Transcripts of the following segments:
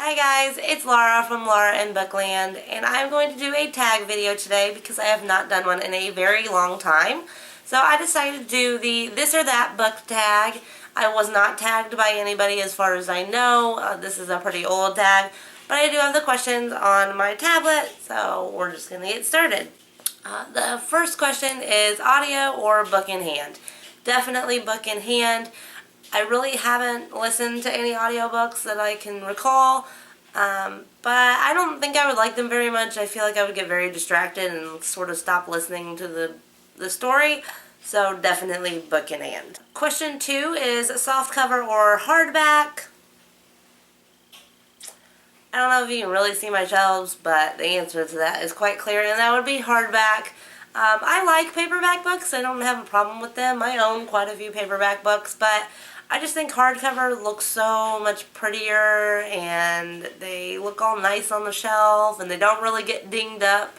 Hi guys, it's Laura from Laura in Bookland, and I'm going to do a tag video today because I have not done one in a very long time. So I decided to do the this or that book tag. I was not tagged by anybody as far as I know. This is a pretty old tag, but I do have the questions on my tablet, so we're just going to get started. The first question is audio or book in hand. Definitely book in hand. I really haven't listened to any audiobooks that I can recall, but I don't think I would like them very much. I feel like I would get very distracted and sort of stop listening to the story, so definitely book in hand. Question 2 is softcover or hardback. I don't know if you can really see my shelves, but the answer to that is quite clear, and that would be hardback. I like paperback books. I don't have a problem with them. I own quite a few paperback books, but I just think hardcover looks so much prettier, and they look all nice on the shelf, and they don't really get dinged up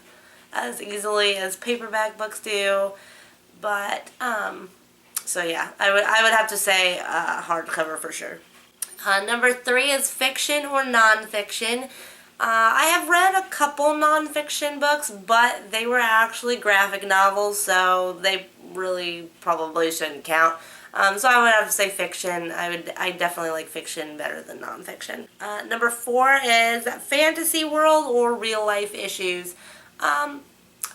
as easily as paperback books do. But so yeah, I would have to say hardcover for sure. Number 3 is fiction or nonfiction. I have read a couple nonfiction books, but they were actually graphic novels, so they really probably shouldn't count. So I would have to say fiction. I definitely like fiction better than nonfiction. Number 4 is fantasy world or real life issues. I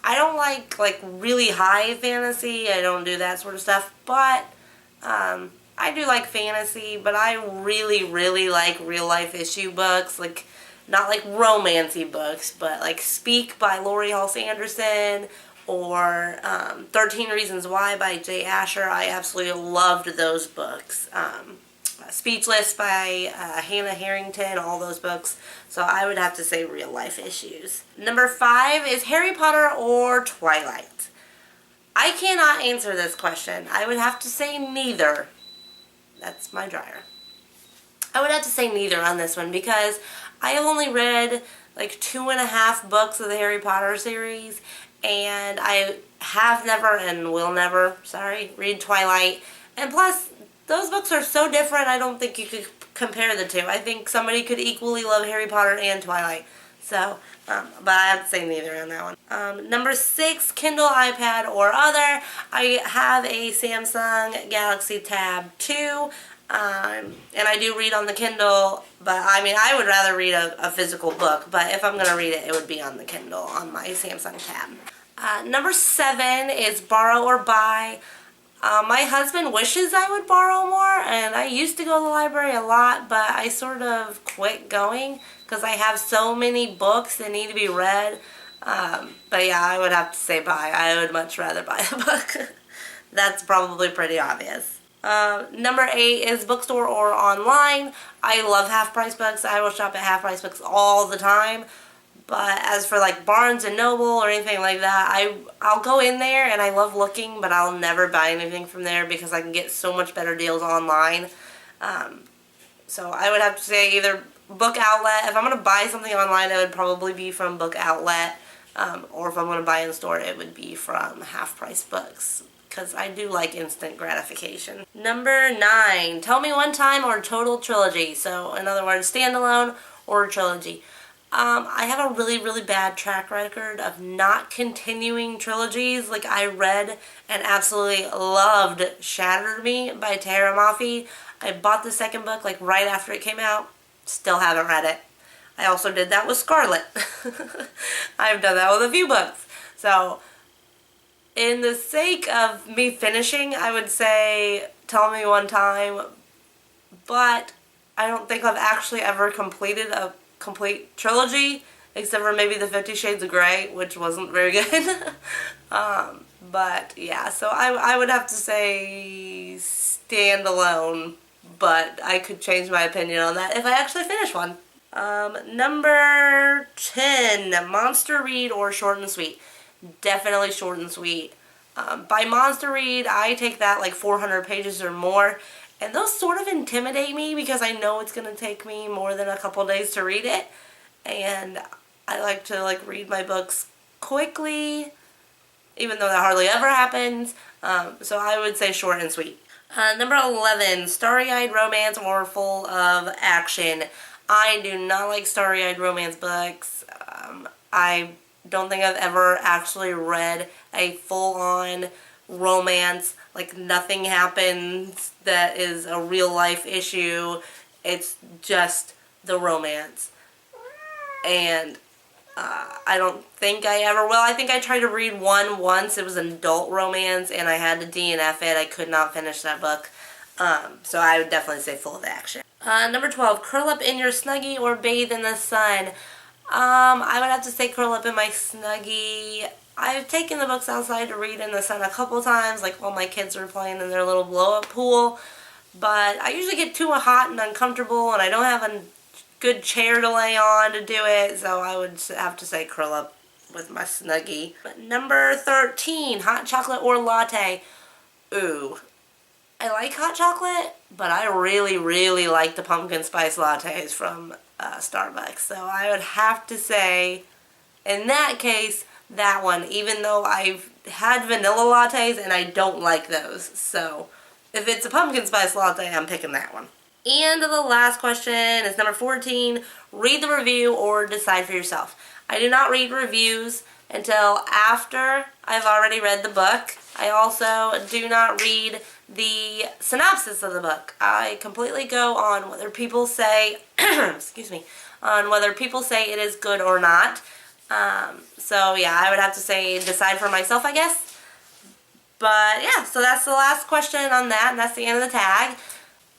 don't like really high fantasy. I don't do that sort of stuff, but I do like fantasy, but I really like real life issue books, not like romancy books, but like Speak by Laurie Halse Anderson, or 13 Reasons Why by Jay Asher. I absolutely loved those books. Speechless by Hannah Harrington, all those books. So I would have to say real life issues. Number 5 is Harry Potter or Twilight. I cannot answer this question. I would have to say neither. That's my dryer. I would have to say neither on this one because I have only read like 2.5 books of the Harry Potter series, and I have never and will never, read Twilight. And plus, those books are so different, I don't think you could compare the two. I think somebody could equally love Harry Potter and Twilight. So, but I have to say neither on that one. Number 6, Kindle, iPad, or other. I have a Samsung Galaxy Tab 2. And I do read on the Kindle, but I mean, I would rather read a physical book, but if I'm going to read it, it would be on the Kindle, on my Samsung Tab. Number 7 is borrow or buy. My husband wishes I would borrow more, and I used to go to the library a lot, but I sort of quit going because I have so many books that need to be read. But yeah, I would have to say buy. I would much rather buy a book. That's probably pretty obvious. Number 8 is bookstore or online. I love half-price books. I will shop at half-price books all the time. But as for like Barnes and Noble or anything like that, I'll go in there and I love looking, but I'll never buy anything from there because I can get so much better deals online. So I would have to say either Book Outlet. If I'm going to buy something online, it would probably be from Book Outlet. Or if I'm going to buy in store, it would be from half-price books, because I do like instant gratification. Number 9, Tell Me One Time or total trilogy. So in other words, standalone or trilogy. I have a really bad track record of not continuing trilogies. Like, I read and absolutely loved Shattered Me by Tara Mafi. I bought the second book like right after it came out. Still haven't read it. I also did that with Scarlet. I've done that with a few books. So, in the sake of me finishing, I would say Tell Me One Time, but I don't think I've actually ever completed a complete trilogy, except for maybe the 50 Shades of Grey, which wasn't very good. But yeah, so I would have to say standalone, but I could change my opinion on that if I actually finish one. Number 10, Monster Read or short and sweet. Definitely short and sweet. By monster read, I take that like 400 pages or more, and those sort of intimidate me because I know it's going to take me more than a couple days to read it, and I like to read my books quickly, even though that hardly ever happens, so I would say short and sweet. Number 11, starry-eyed romance or full of action. I do not like starry-eyed romance books. I don't think I've ever actually read a full-on romance, like nothing happens that is a real life issue. It's just the romance. And I don't think I ever will. I think I tried to read one once. It was an adult romance, and I had to DNF it. I could not finish that book. So I would definitely say full of action. Number 12, curl up in your snuggie or bathe in the sun. I would have to say curl up in my snuggie. I've taken the books outside to read in the sun a couple times, like while my kids were playing in their little blow-up pool. But I usually get too hot and uncomfortable, and I don't have a good chair to lay on to do it, so I would have to say curl up with my snuggie. But number 13, hot chocolate or latte. Ooh. I like hot chocolate, but I really, really like the pumpkin spice lattes from Starbucks. So I would have to say, in that case, that one, even though I've had vanilla lattes and I don't like those. So if it's a pumpkin spice latte, I'm picking that one. And the last question is number 14, read the review or decide for yourself. I do not read reviews until after I've already read the book. I also do not read the synopsis of the book. I completely go on whether people say, excuse me, on whether people say it is good or not. So yeah, I would have to say decide for myself, I guess. But yeah, so that's the last question on that, and that's the end of the tag.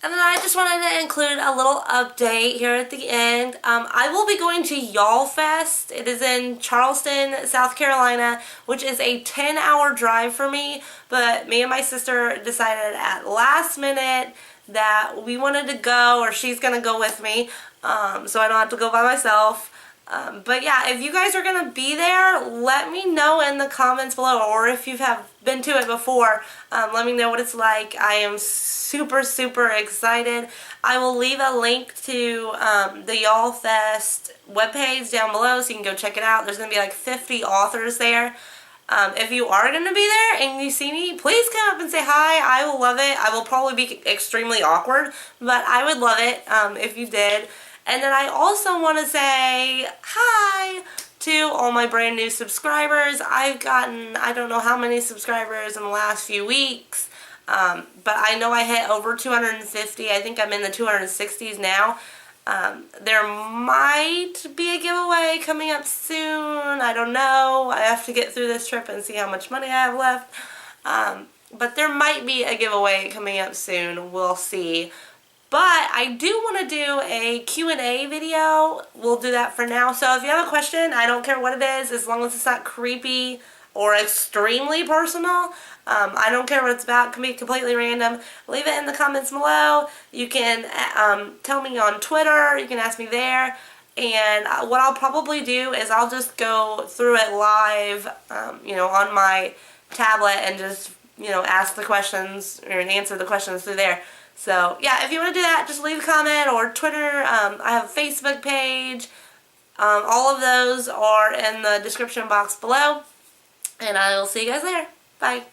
And then I just wanted to include a little update here at the end. I will be going to YALLfest. It is in Charleston, South Carolina, which is a 10-hour drive for me. But me and my sister decided at last minute that we wanted to go, or she's going to go with me, so I don't have to go by myself. But yeah, if you guys are going to be there, let me know in the comments below, or if you have been to it before, let me know what it's like. I am super, super excited. I will leave a link to the YALLfest webpage down below so you can go check it out. There's going to be like 50 authors there. If you are going to be there and you see me, please come up and say hi. I will love it. I will probably be extremely awkward, but I would love it if you did. And then I also want to say hi to all my brand new subscribers. I've gotten, I don't know how many subscribers in the last few weeks, but I know I hit over 250. I think I'm in the 260s now. There might be a giveaway coming up soon. I don't know. I have to get through this trip and see how much money I have left. But there might be a giveaway coming up soon. We'll see. But I do want to do a Q&A video. We'll do that for now. So if you have a question, I don't care what it is, as long as it's not creepy or extremely personal. I don't care what it's about. It can be completely random. Leave it in the comments below. You can tell me on Twitter. You can ask me there. And what I'll probably do is I'll just go through it live, on my tablet and just, ask the questions or answer the questions through there. So, yeah, if you want to do that, just leave a comment, or Twitter. I have a Facebook page. All of those are in the description box below. And I will see you guys later. Bye.